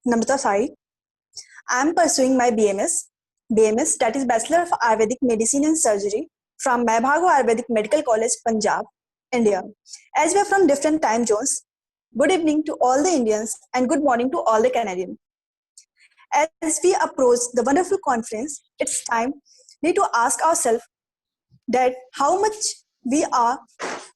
Namrata Sai. I am pursuing my BMS, that is Bachelor of Ayurvedic Medicine and Surgery from Maibhago Ayurvedic Medical College, Punjab, India. As we are from different time zones, good evening to all the Indians and good morning to all the Canadians. As we approach the wonderful conference, it's time need to ask ourselves that how much we are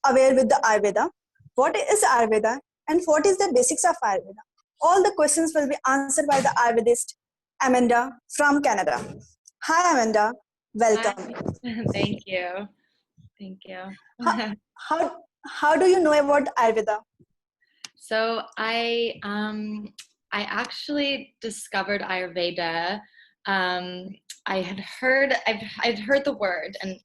aware with the Ayurveda, what is Ayurveda, and what is the basics of Ayurveda. All the questions will be answered by the Ayurvedist Amanda from Canada. Hi Amanda, Hi. welcome. Thank you. Thank you. How, how do you know about Ayurveda? So I actually discovered Ayurveda. I'd heard the word, and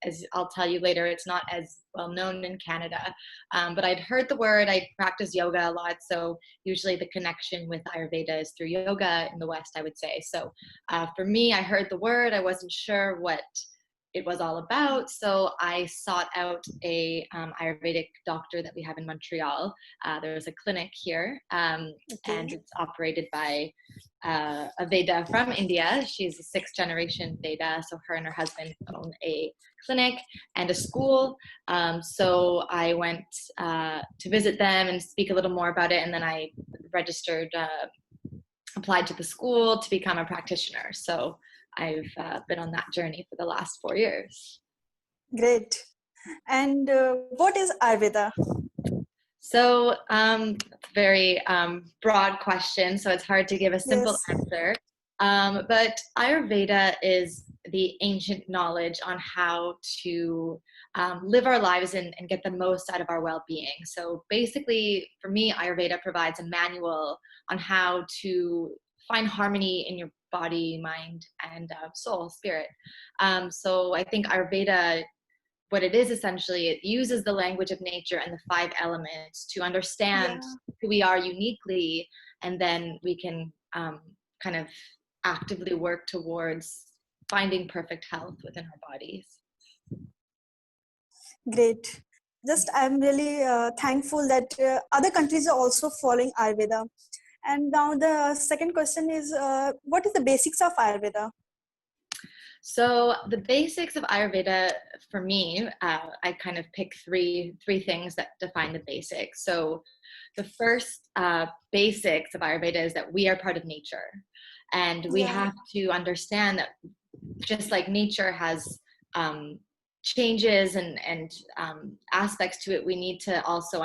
as I'll tell you later, it's not as well known in Canada. But I'd heard the word. I practice yoga a lot, so usually the connection with Ayurveda is through yoga in the West, I would say. So for me, I heard the word. I wasn't sure what it was all about, so I sought out a Ayurvedic doctor that we have in Montreal. There's a clinic here, and it's operated by a Veda from India. She's a sixth generation Veda, so her and her husband own a clinic and a school. So I went to visit them and speak a little more about it, and then I registered, applied to the school to become a practitioner. So I've been on that journey for the last 4 years. Great. And what is Ayurveda? So very broad question, so it's hard to give a simple answer. But Ayurveda is the ancient knowledge on how to live our lives and get the most out of our well-being. So basically, for me, Ayurveda provides a manual on how to find harmony in your body, mind, and soul, spirit. So I think Ayurveda, what it is essentially, it uses the language of nature and the 5 elements to understand who we are uniquely, and then we can kind of actively work towards finding perfect health within our bodies. Great. I'm really thankful that other countries are also following Ayurveda. And now the second question is, what is the basics of Ayurveda? So the basics of Ayurveda, for me, I kind of pick three things that define the basics. So the first basics of Ayurveda is that we are part of nature. And we have to understand that just like nature has changes and aspects to it, we need to also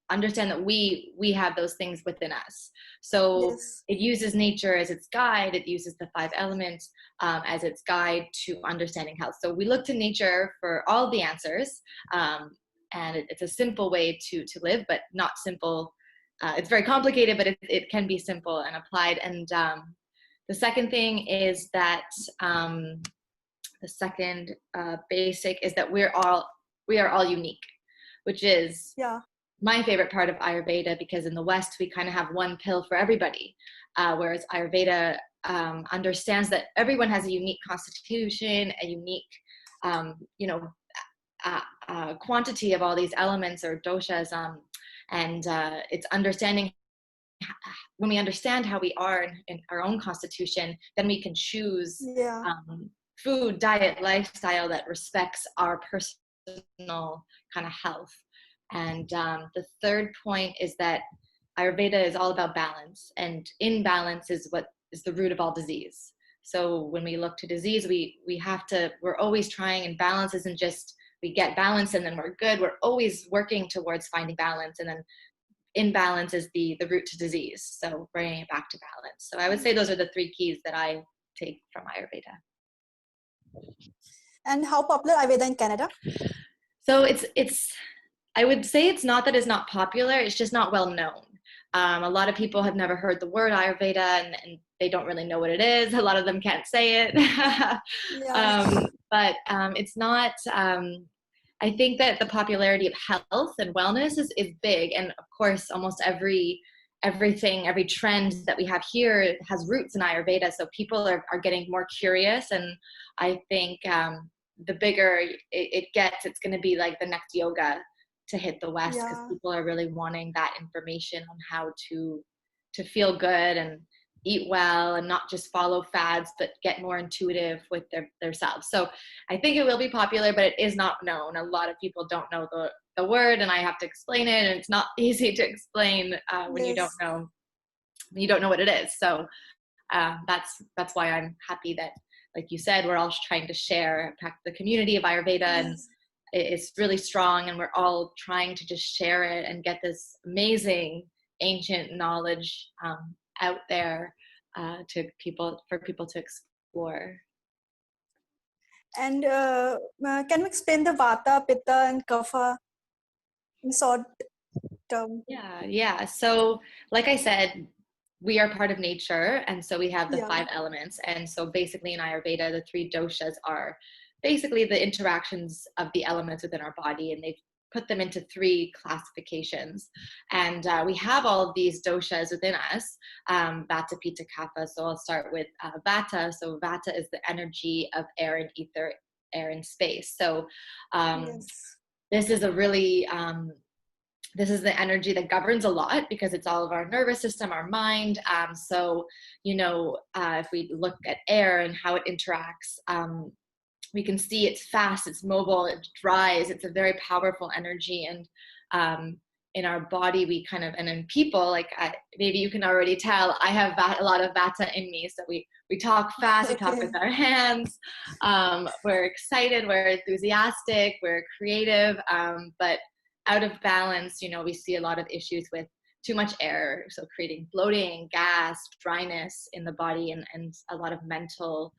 understand that we have those things within us. So it uses nature as its guide. It uses the 5 elements as its guide to understanding health. So we look to nature for all the answers, and it's a simple way to live, but not simple. It's very complicated, but it can be simple and applied. And the second thing is that the second basic is that we are all unique, which is my favorite part of Ayurveda, because in the West we kind of have one pill for everybody, whereas Ayurveda understands that everyone has a unique constitution, a unique quantity of all these elements or doshas, and it's understanding. When we understand how we are in our own constitution, then we can choose food, diet, lifestyle that respects our personal kind of health. And the third point is that Ayurveda is all about balance, and imbalance is what is the root of all disease. So when we look to disease, we're always trying, and balance isn't just we get balance and then we're good. We're always working towards finding balance, and then imbalance is the root to disease. So bringing it back to balance. So I would say those are the 3 keys that I take from Ayurveda. And how popular Ayurveda in Canada? So it's I would say it's not that it's not popular, it's just not well known. A lot of people have never heard the word Ayurveda, and they don't really know what it is. A lot of them can't say it. But it's not, I think that the popularity of health and wellness is big. And of course, almost every trend that we have here has roots in Ayurveda. So people are getting more curious. And I think the bigger it gets, it's going to be like the next yoga to hit the West, because people are really wanting that information on how to to feel good and eat well and not just follow fads, but get more intuitive with their selves. So I think it will be popular, but it is not known. A lot of people don't know the word, and I have to explain it, and it's not easy to explain when you don't Yes. know what it is. So that's why I'm happy that, like you said, we're all trying to share the community of Ayurveda, and Yes. it's really strong, and we're all trying to just share it and get this amazing ancient knowledge out there for people to explore. And can you explain the Vata, Pitta, and Kapha in short term? Yeah. So, like I said, we are part of nature, and so we have the Yeah. 5 elements. And so, basically, in Ayurveda, the 3 doshas are basically the interactions of the elements within our body, and they've put them into 3 classifications. And we have all of these doshas within us, Vata, Pitta, Kapha. So, I'll start with Vata. So, Vata is the energy of air and ether, air and space. So, um, Yes. this is a really this is the energy that governs a lot because it's all of our nervous system, our mind. So, if we look at air and how it interacts, we can see it's fast, it's mobile, it dries, it's a very powerful energy. And in our body, we kind of, and in people, like maybe you can already tell, I have a lot of Vata in me. So we talk fast, we talk Okay. with our hands, we're excited, we're enthusiastic, we're creative, but out of balance, we see a lot of issues with too much air, so creating bloating, gas, dryness in the body, and a lot of mental,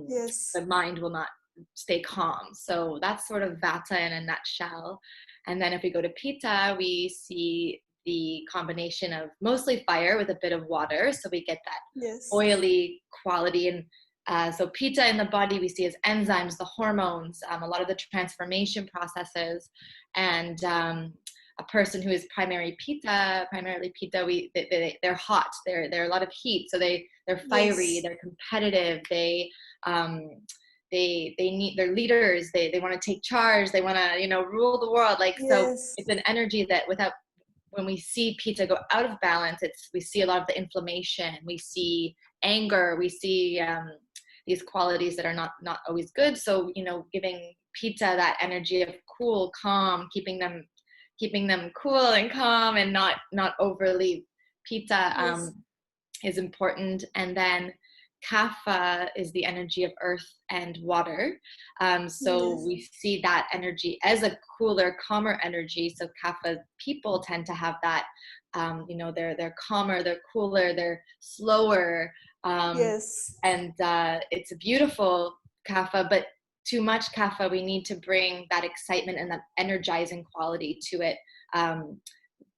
Yes. the mind will not stay calm. So that's sort of Vata in a nutshell. And then if we go to Pitta, we see the combination of mostly fire with a bit of water. So we get that Yes. oily quality. And so Pitta in the body we see as enzymes, the hormones, a lot of the transformation processes. And a person who is primarily Pitta, they're hot. They're a lot of heat. So they're fiery. Yes. They're competitive. Um, they need, they're leaders. They want to take charge. They want to rule the world. Like, so Yes. it's an energy that when we see Pitta go out of balance, we see a lot of the inflammation. We see anger. We see these qualities that are not always good. So giving Pitta that energy of cool, calm, keeping them cool and calm and not overly Pitta Yes. is important. And then Kapha is the energy of earth and water. So Yes. we see that energy as a cooler, calmer energy. So Kapha people tend to have that, they're calmer, they're cooler, they're slower. Yes. And it's a beautiful Kapha, but too much Kapha, we need to bring that excitement and that energizing quality to it.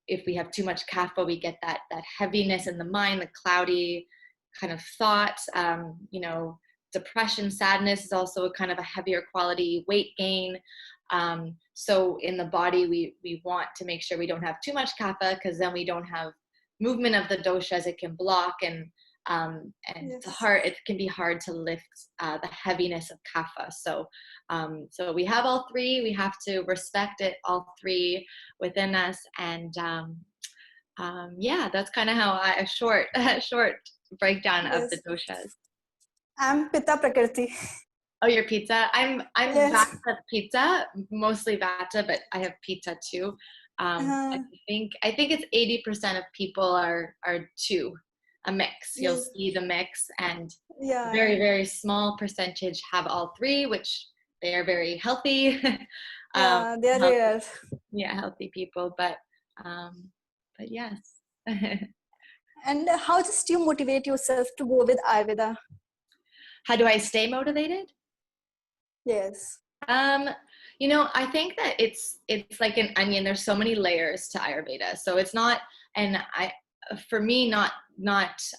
If we have too much kapha, we get that heaviness in the mind, the cloudy kind of thought. Depression, sadness is also a kind of a heavier quality, weight gain. So in the body, we want to make sure we don't have too much kapha, because then we don't have movement of the doshas. It can block, and the Yes. heart, it can be hard to lift the heaviness of kapha. So we have all 3. We have to respect it, all 3 within us. And that's kind of how a short breakdown of the Yes. doshas. I'm Pitta Prakriti. Oh, your Pitta. I'm Yes. Vata Pitta, mostly Vata, but I have Pitta too. I Uh, think it's 80% of people are 2, a mix. You'll yes. see the mix, and a Yeah. very, very small percentage have all 3, which they are very healthy. Yeah. They are Healthy, rare. healthy people, but yes. And how just you motivate yourself to go with Ayurveda? How do I stay motivated? Yes. Um, I think that it's like an onion. There's so many layers to Ayurveda. So it's not, and for me, not.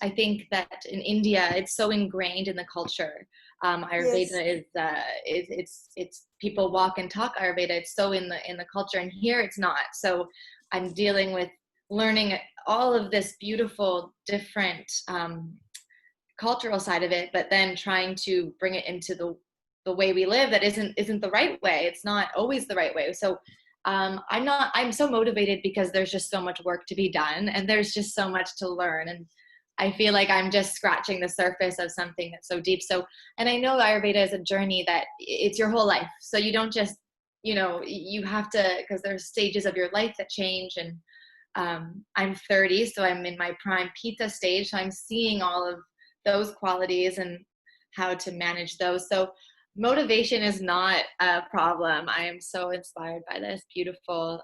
I think that in India, it's so ingrained in the culture. Yes. Ayurveda it's people walk and talk Ayurveda. It's so in the culture, and here it's not. So I'm dealing with learning all of this beautiful, different cultural side of it, but then trying to bring it into the way we live that isn't the right way. It's not always the right way. So I'm so motivated because there's just so much work to be done and there's just so much to learn. And I feel like I'm just scratching the surface of something that's so deep. So, and I know Ayurveda is a journey that it's your whole life. So you don't just, you have to, because there's stages of your life that change. And I'm 30, so I'm in my prime Pitta stage. So I'm seeing all of those qualities and how to manage those. So motivation is not a problem. I am so inspired by this beautiful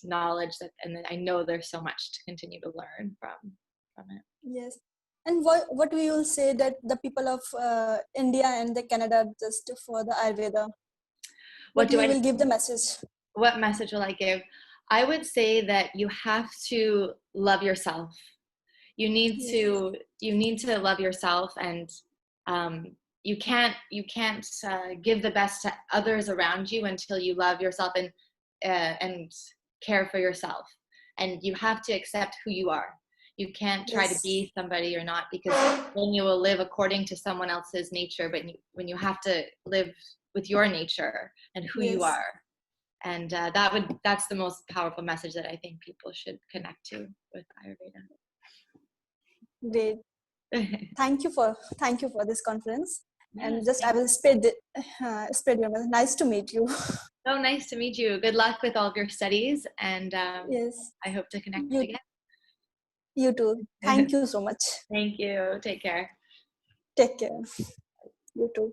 knowledge and I know there's so much to continue to learn from it. Yes. And what we will say that the people of India and the Canada just for the Ayurveda, what you will give the message? What message will I give? I would say that you have to love yourself. You need to love yourself, and you can't give the best to others around you until you love yourself and care for yourself. And you have to accept who you are. You can't try to be somebody you're not, because then you will live according to someone else's nature. But when you have to live with your nature and who you are, and that's the most powerful message that I think people should connect to with Ayurveda. Great. Thank you for this conference. Yes, and just I will spread your message. Nice to meet you. so nice to meet you. Good luck with all of your studies, and Yes. I hope to connect You, again. you too. Thank you so much. Thank you. Take care. Take care. You too.